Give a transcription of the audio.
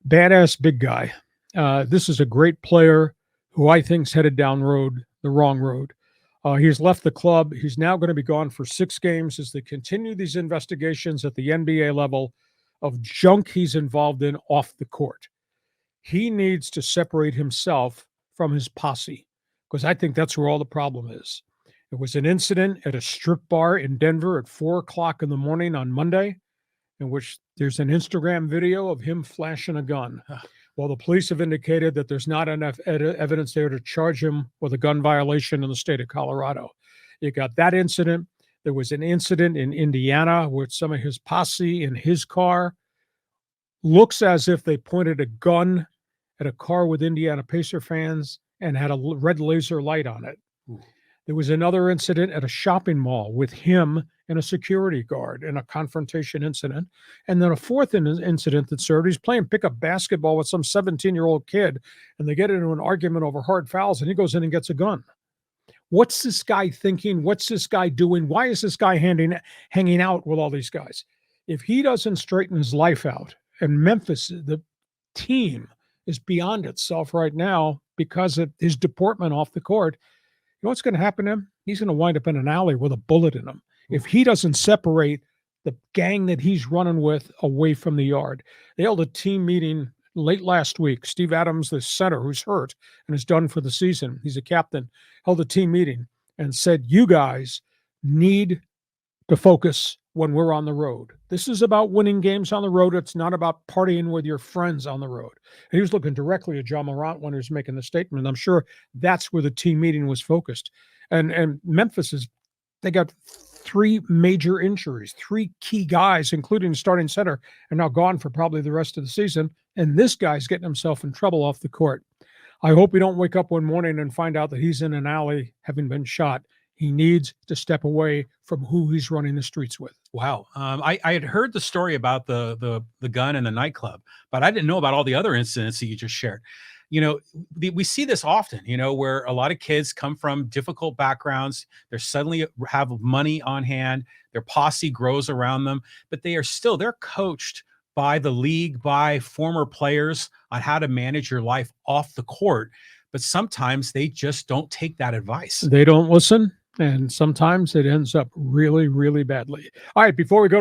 Badass big guy. This is a great player who I think's headed down the wrong road. He's left the club. He's now going to be gone for 6 games as they continue these investigations at the NBA level of junk he's involved in off the court. He needs to separate himself from his posse because I think that's where all the problem is. It was an incident at a strip bar in Denver at 4 o'clock in the morning on Monday, in which there's an Instagram video of him flashing a gun. Well, the police have indicated that there's not enough evidence there to charge him with a gun violation in the state of Colorado. You got that incident. There was an incident in Indiana with some of his posse in his car. Looks as if they pointed a gun at a car with Indiana Pacer fans and had a red laser light on it. Ooh. There was another incident at a shopping mall with him and a security guard in a confrontation incident. And then a fourth incident that served. He's playing pickup basketball with some 17-year-old kid, and they get into an argument over hard fouls, and he goes in and gets a gun. What's this guy thinking? What's this guy doing? Why is this guy hanging out with all these guys? If he doesn't straighten his life out, and Memphis, the team, is beyond itself right now because of his deportment off the court, you know what's going to happen to him? He's going to wind up in an alley with a bullet in him if he doesn't separate the gang that he's running with away from the yard. They held a team meeting late last week. Steve Adams, the center who's hurt and is done for the season, he's a captain, held a team meeting and said, you guys need to focus when we're on the road. This is about winning games on the road. It's not about partying with your friends on the road. And he was looking directly at Ja Morant when he was making the statement. I'm sure that's where the team meeting was focused. And Memphis they got 3 major injuries. 3 key guys, including starting center, are now gone for probably the rest of the season. And this guy's getting himself in trouble off the court. I hope we don't wake up one morning and find out that he's in an alley having been shot. He needs to step away from who he's running the streets with. Wow. I had heard the story about the gun in the nightclub, but I didn't know about all the other incidents that you just shared. You know, we see this often, you know, where a lot of kids come from difficult backgrounds. They suddenly have money on hand. Their posse grows around them, but they're coached by the league, by former players on how to manage your life off the court. But sometimes they just don't take that advice. They don't listen. And sometimes it ends up really, really badly. All right, before we go